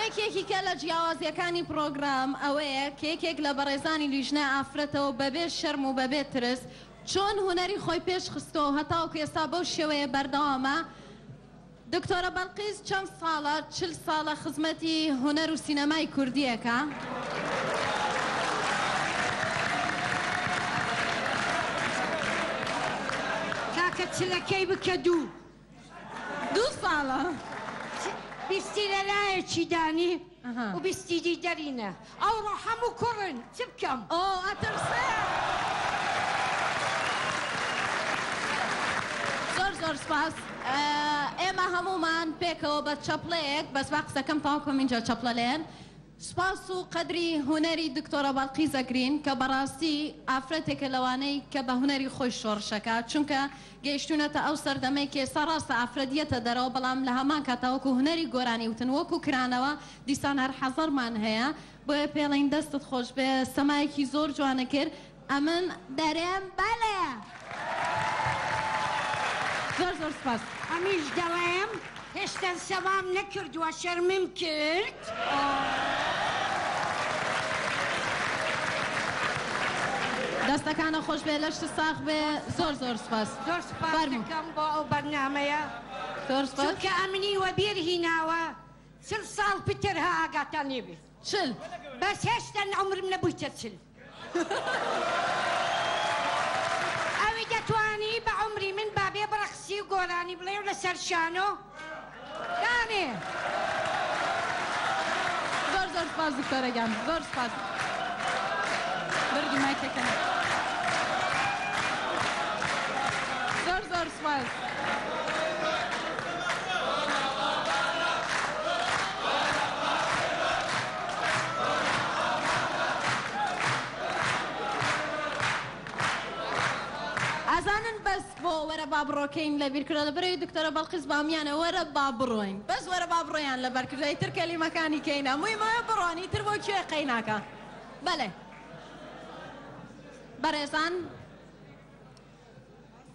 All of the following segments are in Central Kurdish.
یەکێکی کە لە جیاوازیەکانی پرۆگرام ئەوەیە کە یەکێک لە بەڕێزانی لیژنە ئافرەتەوە بەبێ شەرم و بەبێ ترس چۆن هوەری خۆی پێش خستەوە هەتاوەکو ئێستا بەو شێوەیە بەردەوامە. دکتۆرە بەڵقیس چەند ساڵە 40 ساڵە خزمەتی هوەر و سینەمای کوردیەکە. کاکە چلەکەی بکە دوو ساڵە بیستی لەلایەکی دانی و بیستیدی دەرینە ئەوڕۆ هەموو کوڕن چ بکەم؟ ئەترسێ زۆر سپاس. ئێمە هەمومان پێکەوە بە چەپڵەیەک بەس با قسەکەم تاوکەم اینجا چەپڵە لێن. سپاس و قەدری هوەری دکتۆرە بەڵقیس ئەگرین کە بەڕاستی ئافرەتێکە لەوانەی کە بە هوەری خۆی شۆڕشەکە چونکە گەیشتونەتە ئەو سەردەمەی کە ئێستا ڕاستە ئافرەتیەتە دەرەوە بەڵام لە هەمان کاتاوەکو هوەری گۆرانی وتن وەکو کرانەوە دیسان هەر حەزەرمان هەیە بۆیە پێڵین دەستت خۆش بێ سەمایەکی زۆر جوانە کرد. ئەمن دەرێم بەڵێ زۆر سپاس. ئەمیش دەڵێم هێشتا سەمام نەکردووە شەرمم کرد. دەستەکانە خۆش بێ لەشت ساخ بێ. زۆر سپاس. زۆر سپاس دەکەم بۆ ئەو بەرنامەیە. زۆر سپاس. چونکە ئەمنی وەبیر هیناوە 40 ساڵ پتر ها ئاگاتان لێبێ. 40 بەس هێشتا عمرم نەبوویتە 40. ئەوی دەتوانی بە عمری من بابێ بڕەخسی و گۆرانی بڵێ و لەسەر شانۆ دانێ. زۆر سپاس دکتۆرەگیان. زۆر سپاس. بردی مایکەکەن. زۆر سپاس. ئازانن بەس بۆ وەرە با بڕۆکەین لە بیرکرە لە بەرەوەی دکتۆرە بەڵقیس بامیانە وەرە با بڕۆین بەس وەرە با بڕۆیان لە بەرکردەی تر کەلیمەکانی کەینە موویمەوە بڕۆنی تر بۆ کوێ قەیناکە. بەڵێ بەڕێزان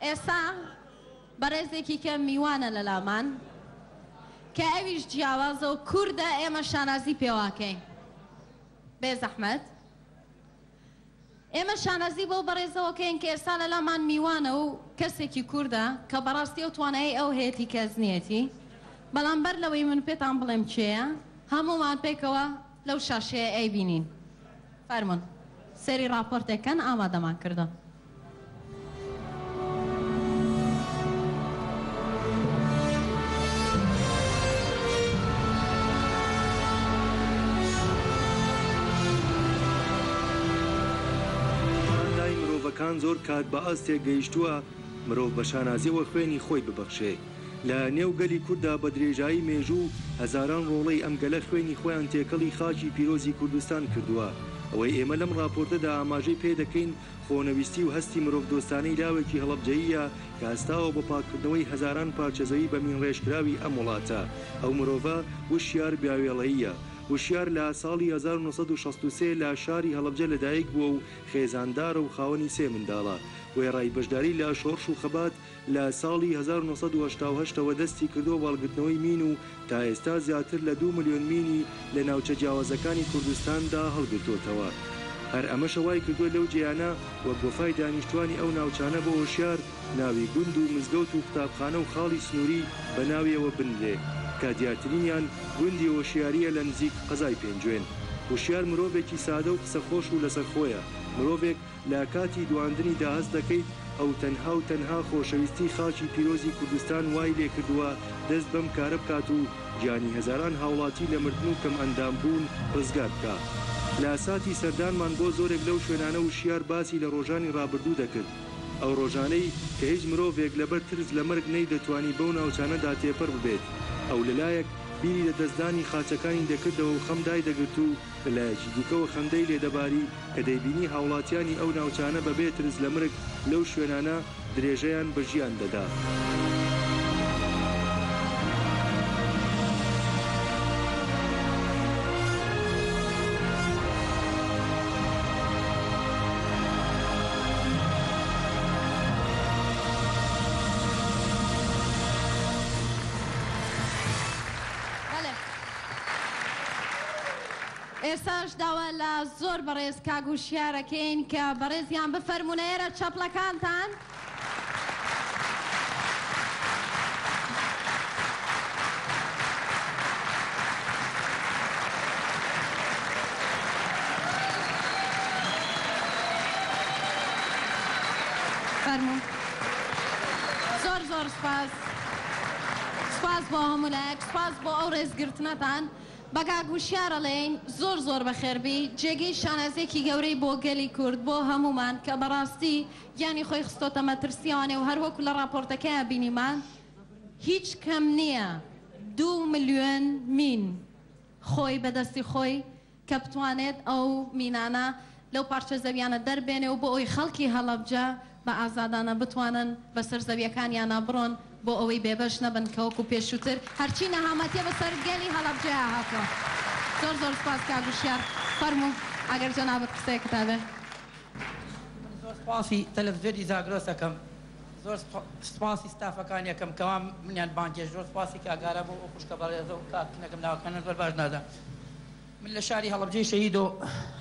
ئێستا بەڕێزێکی کە میوانە لە لامان کە ئەویش جیاوازە و کووردە ئێمە شانازی پێواکەین. بێ زەحمەت ئێمە شانازی بۆ بەڕێزەوەکەین کە ئێستا لە لامان میوانە و کەسێکی کووردە کە بەڕاستی ئەو توانایی ئەو هەیەی کەزنیەتی بەڵام بەر لەوەی من پێتان بڵێم چێە هەمومان پێکەوە لەو شاشەیە ئەی بینین. فەرمون سەری راپۆرتێکەن ئامادەمان کردە. مرۆڤەکان زۆر کات بە ئاستێک گەیشتووە مرۆڤ بە شانازیەوە خوێنی خۆی ببەخشێ. لە نێو گەلی کووردا بە درێژایی مێژوو هەزاران ڕۆڵەی ئەم گەلە خوێنی خۆیان تێکەڵی خاکی پیرۆزی کوردستان کردووە. ئەوەی ئێمە لەم راپۆرتەدا ئاماژەی پێ دەکەین خۆنەویستی و هەستی مرۆڤ دۆستانەی لاوێکی هەڵەبجەییە کە هەستاوە بە پاکردنەوەی هەزاران پارچەزەوی بە مینڕێژکراوی ئەم وڵاتە. ئەو مرۆڤە وشیار بیاوێڵەییە. وشیار لە ساڵی 1963 لە شاری هەڵەبجە لەدایک بووە و خێزاندارە و خاوەنی 3 منداڵە. وێڕای بەشداری لە شۆڕش و خەبات لە ساڵی 1970ەوە دەستی کردووە باڵگرتنەوەی مین و تا ئێستا زیاتر لە 2 ملیۆن مینی لە ناوچە جیاوازەکانی کوردستاندا هەڵگرتوتەوە. هەر ئەمەشە وای کردووە لەو جیانە وەک بۆفای دانیشتوانی ئەو ناوچانە بە هۆشیار ناوی گوند و مزگەوت و قوتابخانە و خاڵی سنووری بە ناویەوە بنلێ کە دیارترینیان گوندی هۆشیاریە لە نزیک قەزای پێنجوێن. هۆشیار مرۆڤێکی سادە و قسەخۆش و لەسەرخۆیە. مرۆڤێک لە کاتی دواندنی داهەست دەکەیت ئەو تەنها خۆشەویستی خاکی پیرۆزی کوردستان وای لێ کردووە دەست بەم کارە بکات و گیانی هەزاران هاوڵاتی لە مردن و کەم ئەندام بوون ڕزگار بکە. لە ساتی سەردانمان بۆ زۆرێک لەو شوێنانە وشیار باسی لە ڕۆژانی ڕابردوو دەکرد. ئەو ڕۆژانەی کە هیچ مرۆڤێک لەبەر ترس لە مەرگ نەی دەتوانی بەو ناوچانەدا تێپەڕ ببێت. ئەو لەلایەک بیری لە دەستدانی خاچەکانی دەکردەوە و خەمدای دەگرت و لەلایەکی دیکەوە خەندەی لێدەباری کە دەیبینی هاوڵاتیانی ئەو ناوچانە بەبێ ترس لە مرگ لەو شوێنانە درێژەیان بەژیان دەدا. ئێساش داوا لە زۆر بەڕێز کاگوشیارەکەین کە بەڕێزیان بفەرمونەیەرە چەپڵەکانتان. فەرموو. زۆر زۆر سپاس. سپاس بۆ هەموو لایەک، سپاس بۆ ئەو ڕێزگرتنەتان. بە کاگوشیارەڵێین زۆر زۆر بەخێربی، جێگەی شانازێکی گەورەی بۆ گەلی کورد، بۆ هەمومان کە بەڕاستی گیانی خۆی خستۆتە مەترسیوانێ و هەروەکو لە راپۆرتەکەیە بینیمان هیچ کەم نییە 2 ملیۆن مین خۆی بەدەستی خۆی کە بتوانێت ئەو مینانە لەو پارچە زەویانە دەربێنێ و بۆ ئەوی خەڵکی هەڵەبجە بە ئازادانە بتوانن بەسەر زەویەکانیانە بڕۆن بۆ ئەوەی بێبەش نەبن کەوەکو پێشووتر هەرچی نەهامەتیە بەسەر گەلی هەڵەبجەیە هاتەوە. زۆر زۆر سپاس کاگوشیار. فەرموو ئەگەر جەنابەت قسەیەکت هەبێ. زۆر سپاسی تەلەڤیزیۆنی زاگرۆسەکەم، زۆر سپاسی ستافەکانی یەکەم کەوام منیان بانکێش، زۆر سپاسی کاگارە بۆ ئەو خوشکە بەڕێزە و کاکنەکەم ناوەکانە زۆر باش نادا. من لە شاری هەڵەبجەی شەهیدۆ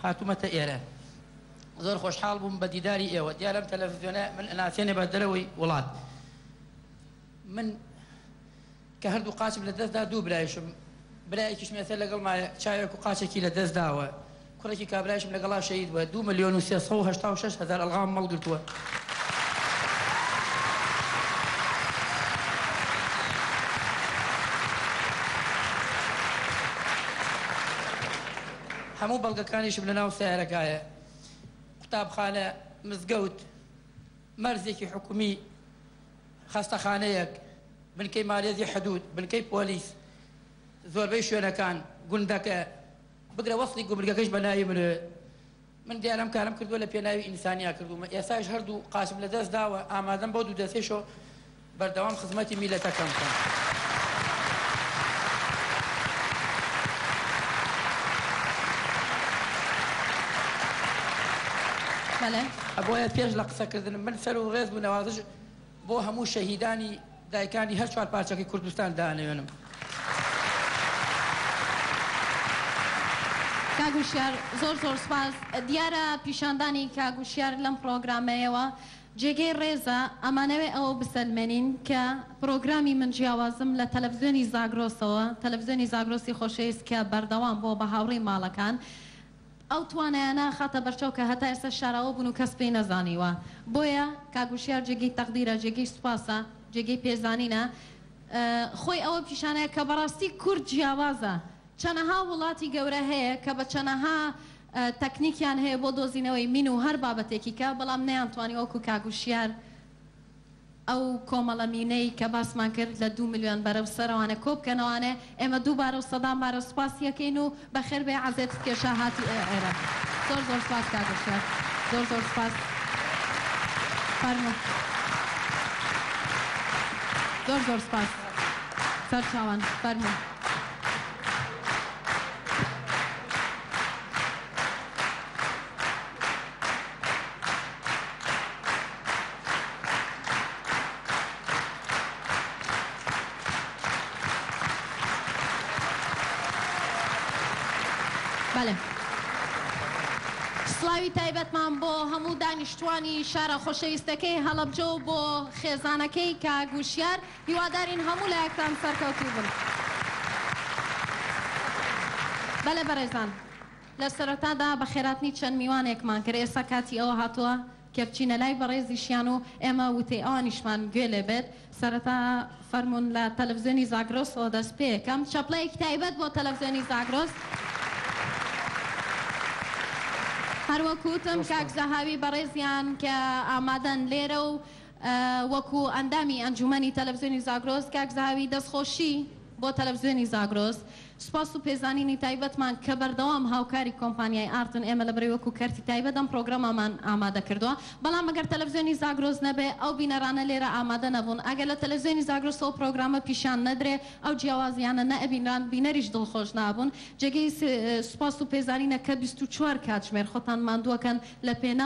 هاتوومەتە ئێرە. زۆر خۆشحاڵ بووم بە دیداری ئێوە. دیارە ئەم تەلەڤیزیۆنە من ئەناسێنێ بە دەرەوەی وڵات. من کە هەردوو قاچم لە دەستدا دوو برایشم، برایەکیش مێسەر لەگەڵ مایە چاوێک و قاچێکی لە دەست داوە، کوڕێکی کابرایشم لەگەڵا شەهید بووە. 2 ملیۆن و 386,000 ئەلغام مەڵ گرتووە. هەموو بەڵگەکانیشم لە ناو سیارەکایە، قوتابخانە، مزگەوت، مەرزێکی حکومی، خەستەخانەیەک، بنکەی ماڵێزی حدود، بنکەی پۆلیس، زۆربەی شوێنەکان، گوندەکە، بگرە وەسڵی گومرگەکەش بە ناوی منوێ. من دیارەم کارم کردووە لە پێناوی ئینسانیا کردومە. ئێستاش هەردوو قاچم لە دەست داوە، ئامادەم بۆ دوو دەستێشەوە بەردەوام خزمەتی میلەتەکەم بکەم. ئەبۆیە پێش لە قسەکردنم من سەر و ڕێز بوو نەوازش بۆ هەموو شەهیدانی دایکانی هەر چوار پارچەکەی کوردستان دانەوێنم. کاگوشیار زۆر زۆر سپاس. دیارە پیشاندانی کاگوشیار لەم پرۆگرامەیەوە جێگەی ڕێزە ئەمانەوێ ئەوە بسەلمێنین کە پرۆگرامی من جیاوازم لە تەلەڤیزیۆنی زاگرۆسەوە، تەلەڤیزیۆنی زاگرۆسی خۆشەویست کە بەردەوام بۆ بە هاوڕێی ماڵەکان ئەو توانایانە خاتە بەرچەو کە هەتا ئێستا شاراوە بوون و کەس پێی نەزانیوە. بۆیە کاگوشیار جێگەی تەقدیرە، جێگەی سوپاسە، جێگەی پێزانینە. خۆی ئەوە پیشانەیە کە بەڕاستی کورد جیاوازە. چەنەها وڵاتی گەورە هەیە کە بە چەنەها تەکنیکیان هەیە بۆ دۆزینەوەی مین و هەر بابەتێکی کە بەڵام نەیانتوانی وەکو کاگوشیار ئەو کۆمەڵە مینەی کە باسمان کرد لە 2 ملیۆن بەرەو سەرەوانە کۆبکەنەوانێ. ئێمە دووبارە و سەدان بارە سوپاسیەکەین و بەخێر بێ عەزێتت کێشە هاتی ئێرە. زۆر زۆر سپاس کاگوشیار. زۆر زۆر سپاس. فەرموو. زۆر زۆر سپاس. سەرچاوان فەرموو. بەڵێ. سڵاوی تایبەتمان بۆ هەموو دانیشتوانی شارە خۆشەویستەکەی هەڵەبجە و بۆ خێزانەکەی کاگوشیار. هیوادارین هەموو لایەکتان سەرکەوتوو بن. بەڵێ بەڕێزان، لە سەرەتادا بە خێراتنی چەند میوانێکمان کرد. ئێستا کاتی ئەوە هاتووە کە بچینە لای بەڕێزیشیان و ئێمە وتەی ئەوانیشمان گوێ لێ بێت. سەرەتا فەرموون لە تەلەڤیزیۆنی زاگرۆسەوە دەست پێ یەکەم چەپڵەیەکی تایبەت بۆ تەلەڤیزیۆنی زاگرۆس. هەروەکوتم کاک زەهاوی بەڕێزیان کە ئامادەن لێرە و وەکو ئەندامی ئەنجومەنی تەلەڤیزیۆنی زاگرۆس کاک زەهاوی دەستخۆشی بۆ تەلەڤیزیۆنی زاگرۆس. سوپاس و پێزانینی تایبەتمان کە بەردەوام هاوکاری کۆمپانیای ئارتن. ئێمە لە بەرەی وەکو کەرتی تایبەت ئەم پرۆگرامەمان ئامادە کردووە، بەڵام ئەگەر تەلەڤیزیۆنی زاگرۆس نەبێ ئەو بینەرانە لێرە ئامادە نەبوون. ئەگەر لە تەلەڤیزیۆنی زاگرۆس ئەو پرۆگرامە پیشان نەدرێ ئەو جیاوازیانە نەئەبینران، بینەریش دڵخۆش نابوون. جێگەی سوپاس و پێزانینە کە 24 کاتژمێر خۆتان ماندووەکەن لە پێناو